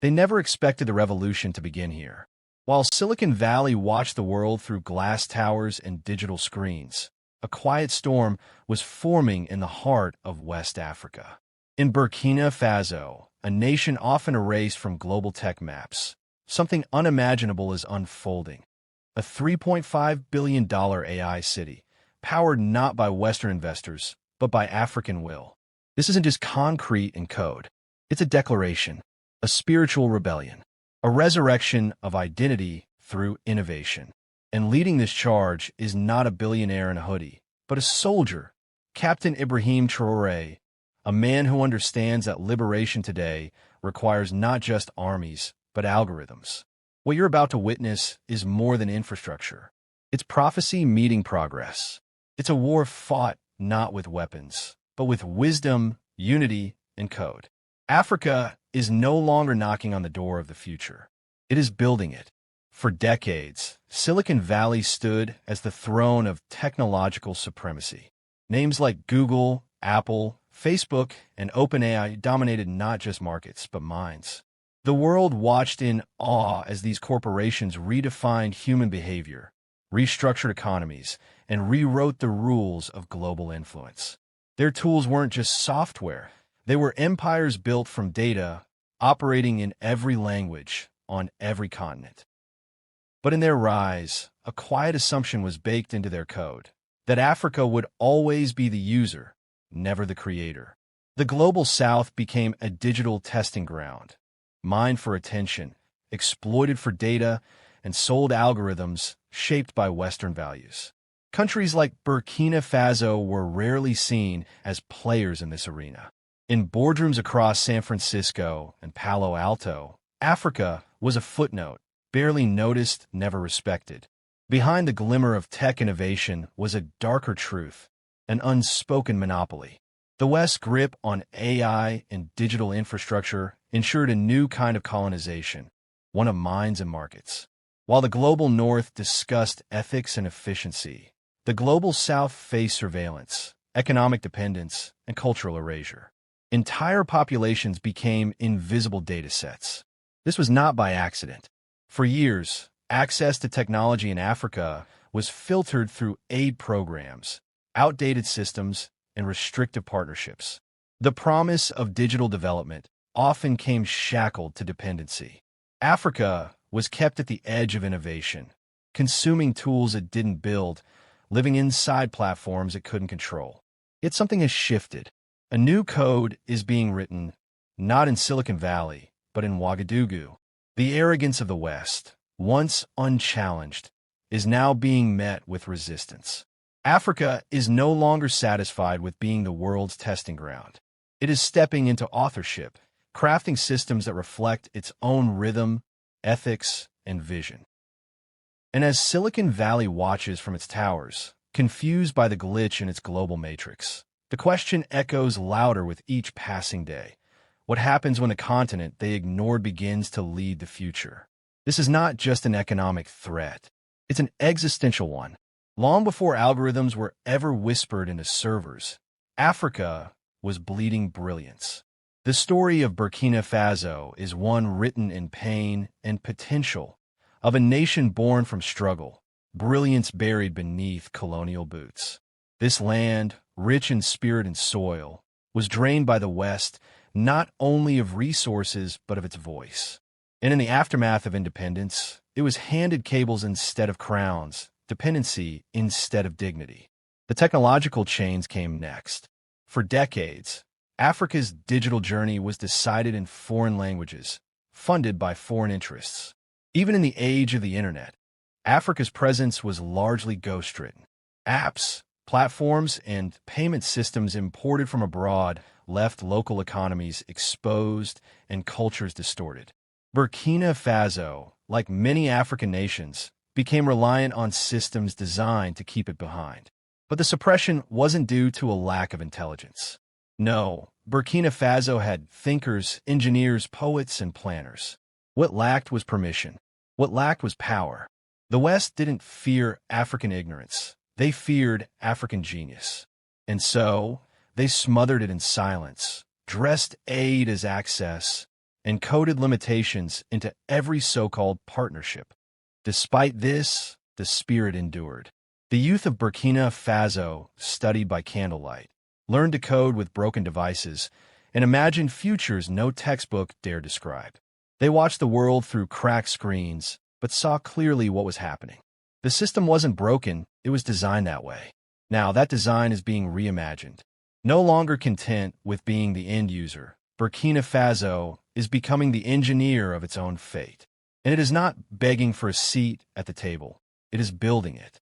They never expected the revolution to begin here. While Silicon Valley watched the world through glass towers and digital screens, a quiet storm was forming in the heart of West Africa. In Burkina Faso, a nation often erased from global tech maps, something unimaginable is unfolding. A $3.5 billion AI city, powered not by Western investors, but by African will. This isn't just concrete and code. It's a declaration, a spiritual rebellion, a resurrection of identity through innovation. And leading this charge is not a billionaire in a hoodie, but a soldier, Captain Ibrahim Traoré, a man who understands that liberation today requires not just armies, but algorithms. What you're about to witness is more than infrastructure. It's prophecy meeting progress. It's a war fought not with weapons, but with wisdom, unity, and code. Africa is no longer knocking on the door of the future. It is building it. For decades, Silicon Valley stood as the throne of technological supremacy. Names like Google, Apple, Facebook, and OpenAI dominated not just markets, but minds. The world watched in awe as these corporations redefined human behavior, restructured economies, and rewrote the rules of global influence. Their tools weren't just software. They were empires built from data, operating in every language, on every continent. But in their rise, a quiet assumption was baked into their code, that Africa would always be the user, never the creator. The Global South became a digital testing ground, mined for attention, exploited for data, and sold algorithms shaped by Western values. Countries like Burkina Faso were rarely seen as players in this arena. In boardrooms across San Francisco and Palo Alto, Africa was a footnote, barely noticed, never respected. Behind the glimmer of tech innovation was a darker truth, an unspoken monopoly. The West's grip on AI and digital infrastructure ensured a new kind of colonization, one of minds and markets. While the global North discussed ethics and efficiency, the global South faced surveillance, economic dependence, and cultural erasure. Entire populations became invisible datasets. This was not by accident. For years, access to technology in Africa was filtered through aid programs, outdated systems, and restrictive partnerships. The promise of digital development often came shackled to dependency. Africa was kept at the edge of innovation, consuming tools it didn't build, living inside platforms it couldn't control. Yet something has shifted. A new code is being written, not in Silicon Valley, but in Ouagadougou. The arrogance of the West, once unchallenged, is now being met with resistance. Africa is no longer satisfied with being the world's testing ground. It is stepping into authorship, crafting systems that reflect its own rhythm, ethics, and vision. And as Silicon Valley watches from its towers, confused by the glitch in its global matrix, the question echoes louder with each passing day. What happens when a continent they ignored begins to lead the future? This is not just an economic threat. It's an existential one. Long before algorithms were ever whispered into servers, Africa was bleeding brilliance. The story of Burkina Faso is one written in pain and potential, of a nation born from struggle, brilliance buried beneath colonial boots. This land, rich in spirit and soil, was drained by the West not only of resources but of its voice. And in the aftermath of independence, it was handed cables instead of crowns, dependency instead of dignity. The technological change came next. For decades, Africa's digital journey was decided in foreign languages, funded by foreign interests. Even in the age of the internet, Africa's presence was largely ghost-written. Apps, platforms, and payment systems imported from abroad left local economies exposed and cultures distorted. Burkina Faso, like many African nations, became reliant on systems designed to keep it behind. But the suppression wasn't due to a lack of intelligence. No, Burkina Faso had thinkers, engineers, poets, and planners. What lacked was permission. What lacked was power. The West didn't fear African ignorance. They feared African genius. And so, they smothered it in silence, dressed aid as access, and coded limitations into every so-called partnership. Despite this, the spirit endured. The youth of Burkina Faso studied by candlelight, learned to code with broken devices, and imagined futures no textbook dared describe. They watched the world through cracked screens, but saw clearly what was happening. The system wasn't broken, it was designed that way. Now, that design is being reimagined. No longer content with being the end user, Burkina Faso is becoming the engineer of its own fate. And it is not begging for a seat at the table, it is building it.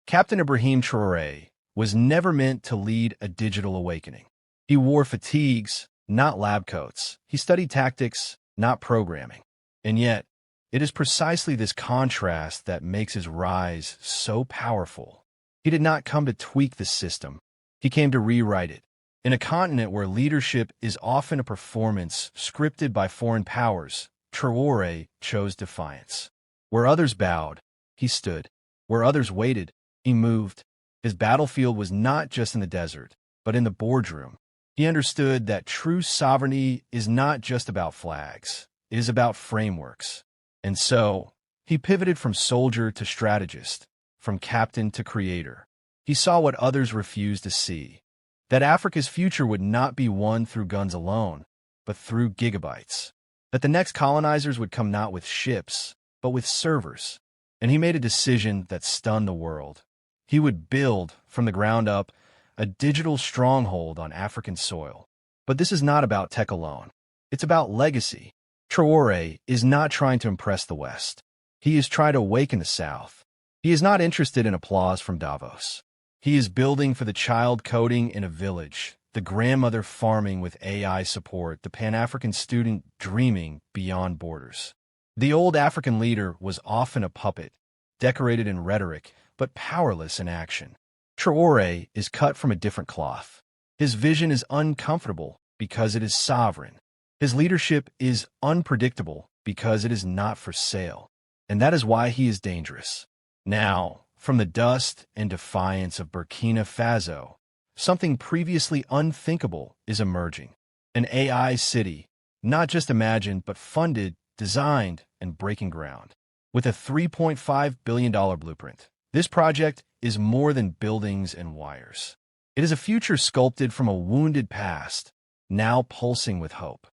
Captain Ibrahim Traoré was never meant to lead a digital awakening. He wore fatigues, not lab coats. He studied tactics, not programming. And yet, it is precisely this contrast that makes his rise so powerful. He did not come to tweak the system. He came to rewrite it. In a continent where leadership is often a performance scripted by foreign powers, Traoré chose defiance. Where others bowed, he stood. Where others waited, he moved. His battlefield was not just in the desert, but in the boardroom. He understood that true sovereignty is not just about flags. It is about frameworks. And so, he pivoted from soldier to strategist, from captain to creator. He saw what others refused to see, that Africa's future would not be won through guns alone, but through gigabytes. That the next colonizers would come not with ships, but with servers. And he made a decision that stunned the world. He would build, from the ground up, a digital stronghold on African soil. But this is not about tech alone. It's about legacy. Traoré is not trying to impress the West. He is trying to awaken the South. He is not interested in applause from Davos. He is building for the child coding in a village, the grandmother farming with AI support, the Pan-African student dreaming beyond borders. The old African leader was often a puppet, decorated in rhetoric, but powerless in action. Traoré is cut from a different cloth. His vision is uncomfortable because it is sovereign. His leadership is unpredictable because it is not for sale. And that is why he is dangerous. Now, from the dust and defiance of Burkina Faso, something previously unthinkable is emerging. An AI city, not just imagined but funded, designed, and breaking ground. With a $3.5 billion blueprint, this project is more than buildings and wires. It is a future sculpted from a wounded past, now pulsing with hope.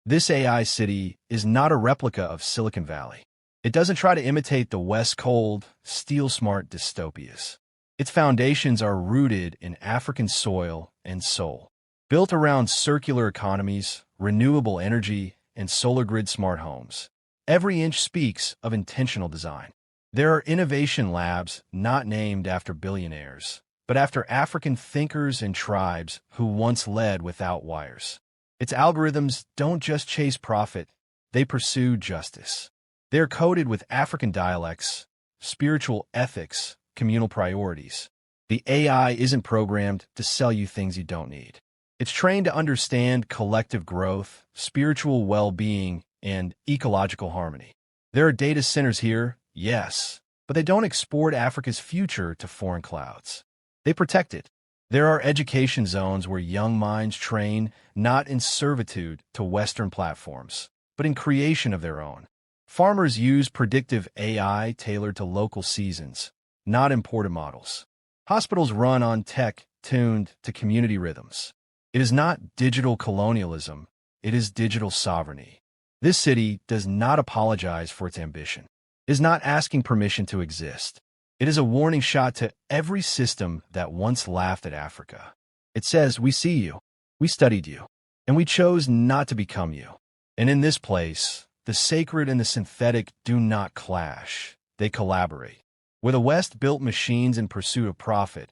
This AI city is not a replica of Silicon Valley. It doesn't try to imitate the West's cold, steel-smart dystopias. Its foundations are rooted in African soil and soul. Built around circular economies, renewable energy, and solar grid smart homes, every inch speaks of intentional design. There are innovation labs not named after billionaires, but after African thinkers and tribes who once led without wires. Its algorithms don't just chase profit, they pursue justice. They're coded with African dialects, spiritual ethics, communal priorities. The AI isn't programmed to sell you things you don't need. It's trained to understand collective growth, spiritual well-being, and ecological harmony. There are data centers here, yes, but they don't export Africa's future to foreign clouds. They protect it. There are education zones where young minds train not in servitude to Western platforms, but in creation of their own. Farmers use predictive AI tailored to local seasons, not imported models. Hospitals run on tech tuned to community rhythms. It is not digital colonialism, it is digital sovereignty. This city does not apologize for its ambition. It is not asking permission to exist. It is a warning shot to every system that once laughed at Africa. It says, we see you, we studied you, and we chose not to become you. And in this place, the sacred and the synthetic do not clash, they collaborate. Where the West built machines in pursuit of profit,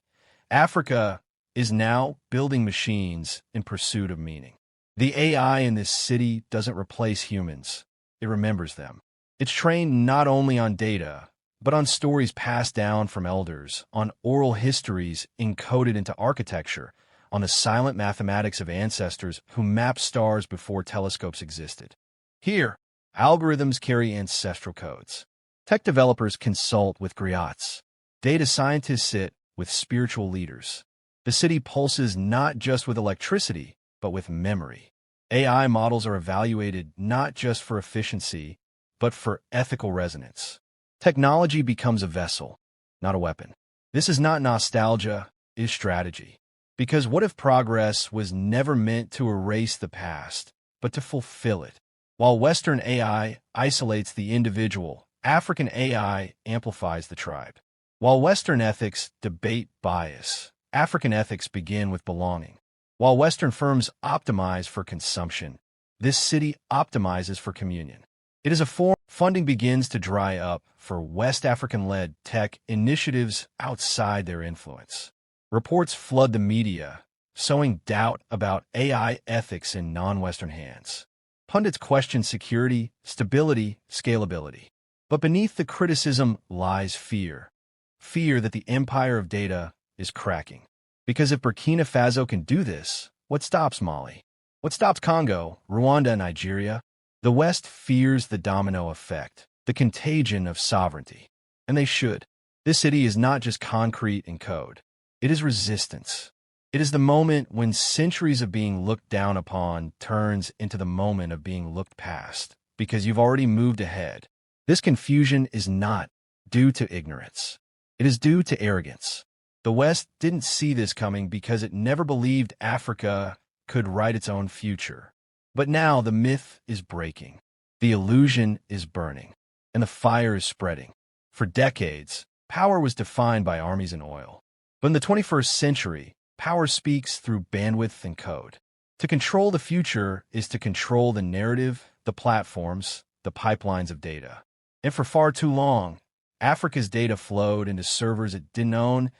Africa is now building machines in pursuit of meaning. The AI in this city doesn't replace humans, it remembers them. It's trained not only on data, but on stories passed down from elders, on oral histories encoded into architecture, on the silent mathematics of ancestors who mapped stars before telescopes existed. Here, algorithms carry ancestral codes. Tech developers consult with griots. Data scientists sit with spiritual leaders. The city pulses not just with electricity, but with memory. AI models are evaluated not just for efficiency, but for ethical resonance. Technology becomes a vessel, not a weapon. This is not nostalgia, it is strategy. Because what if progress was never meant to erase the past, but to fulfill it? While Western AI isolates the individual, African AI amplifies the tribe. While Western ethics debate bias, African ethics begin with belonging. While Western firms optimize for consumption, this city optimizes for communion. It is a form funding begins to dry up for West African-led tech initiatives outside their influence. Reports flood the media, sowing doubt about AI ethics in non-Western hands. Pundits question security, stability, scalability. But beneath the criticism lies fear. Fear that the empire of data is cracking. Because if Burkina Faso can do this, what stops Mali? What stops Congo, Rwanda, and Nigeria? The West fears the domino effect, the contagion of sovereignty. And they should. This city is not just concrete and code. It is resistance. It is the moment when centuries of being looked down upon turns into the moment of being looked past, because you've already moved ahead. This confusion is not due to ignorance. It is due to arrogance. The West didn't see this coming because it never believed Africa could write its own future. But now the myth is breaking. The illusion is burning. And the fire is spreading. For decades, power was defined by armies and oil. But in the 21st century, power speaks through bandwidth and code. To control the future is to control the narrative, the platforms, the pipelines of data. And for far too long, Africa's data flowed into servers it didn't own,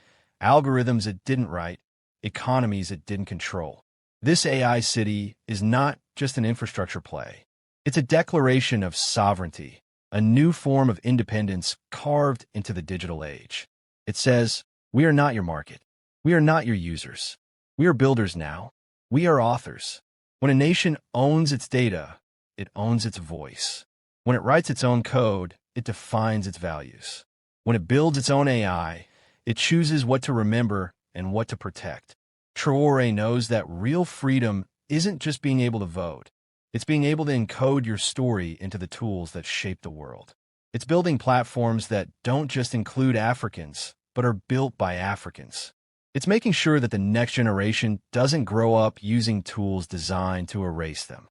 algorithms it didn't write, economies it didn't control. This AI city is not just an infrastructure play. It's a declaration of sovereignty, a new form of independence carved into the digital age. It says, we are not your market. We are not your users. We are builders now. We are authors. When a nation owns its data, it owns its voice. When it writes its own code, it defines its values. When it builds its own AI, it chooses what to remember and what to protect. Traoré knows that real freedom isn't just being able to vote. It's being able to encode your story into the tools that shape the world. It's building platforms that don't just include Africans, but are built by Africans. It's making sure that the next generation doesn't grow up using tools designed to erase them.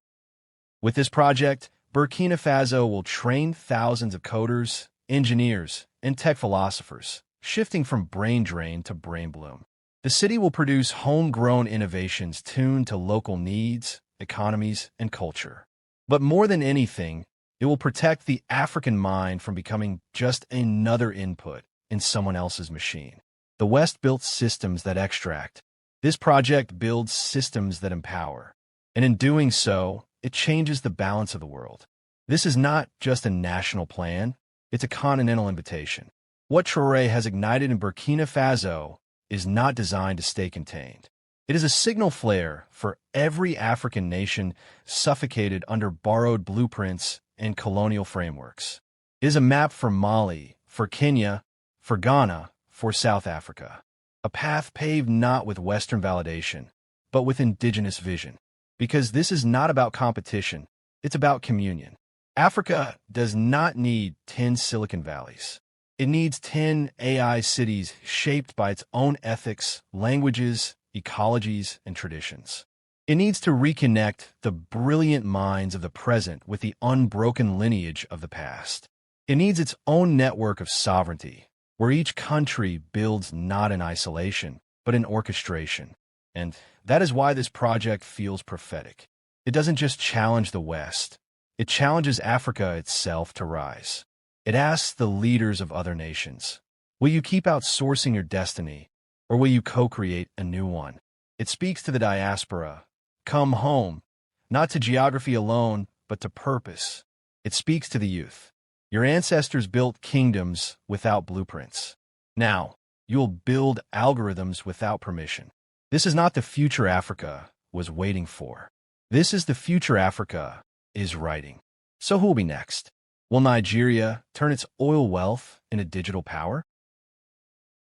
With this project, Burkina Faso will train thousands of coders, engineers, and tech philosophers, shifting from brain drain to brain bloom. The city will produce homegrown innovations tuned to local needs, economies, and culture. But more than anything, it will protect the African mind from becoming just another input in someone else's machine. The West built systems that extract. This project builds systems that empower. And in doing so, it changes the balance of the world. This is not just a national plan, it's a continental invitation. What Traoré has ignited in Burkina Faso is not designed to stay contained. It is a signal flare for every African nation suffocated under borrowed blueprints and colonial frameworks. It is a map for Mali, for Kenya, for Ghana, for South Africa. A path paved not with Western validation, but with indigenous vision. Because this is not about competition, it's about communion. Africa does not need 10 Silicon Valleys. It needs 10 AI cities shaped by its own ethics, languages, ecologies, and traditions. It needs to reconnect the brilliant minds of the present with the unbroken lineage of the past. It needs its own network of sovereignty, where each country builds not in isolation, but in orchestration. And that is why this project feels prophetic. It doesn't just challenge the West. It challenges Africa itself to rise. It asks the leaders of other nations, will you keep outsourcing your destiny, or will you co-create a new one? It speaks to the diaspora. Come home, not to geography alone, but to purpose. It speaks to the youth. Your ancestors built kingdoms without blueprints. Now, you'll build algorithms without permission. This is not the future Africa was waiting for. This is the future Africa is writing. So who will be next? Will Nigeria turn its oil wealth into digital power?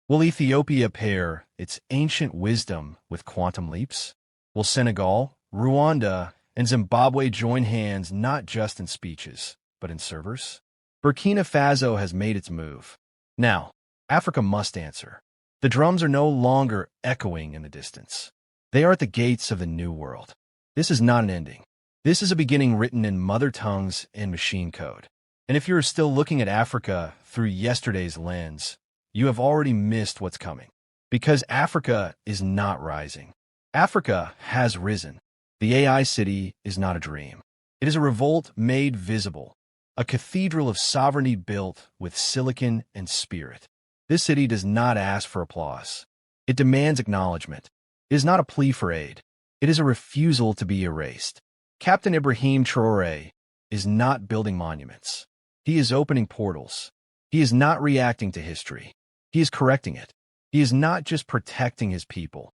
Will Ethiopia pair its ancient wisdom with quantum leaps? Will Senegal, Rwanda, and Zimbabwe join hands not just in speeches, but in servers? Burkina Faso has made its move. Now, Africa must answer. The drums are no longer echoing in the distance. They are at the gates of the new world. This is not an ending. This is a beginning written in mother tongues and machine code. And if you're still looking at Africa through yesterday's lens, you have already missed what's coming. Because Africa is not rising. Africa has risen. The AI city is not a dream. It is a revolt made visible, a cathedral of sovereignty built with silicon and spirit. This city does not ask for applause. It demands acknowledgement. It is not a plea for aid. It is a refusal to be erased. Captain Ibrahim Traoré is not building monuments. He is opening portals. He is not reacting to history. He is correcting it. He is not just protecting his people.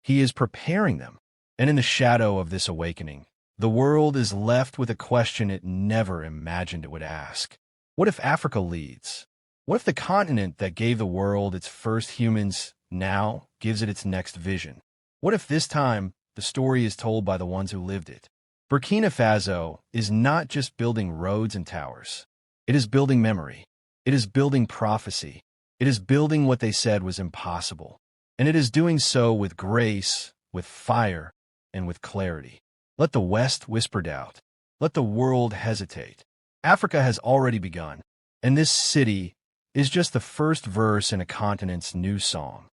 He is preparing them. And in the shadow of this awakening, the world is left with a question it never imagined it would ask. What if Africa leads? What if the continent that gave the world its first humans now gives it its next vision? What if this time the story is told by the ones who lived it? Burkina Faso is not just building roads and towers. It is building memory. It is building prophecy. It is building what they said was impossible. And it is doing so with grace, with fire, and with clarity. Let the West whisper doubt. Let the world hesitate. Africa has already begun, and this city is just the first verse in a continent's new song.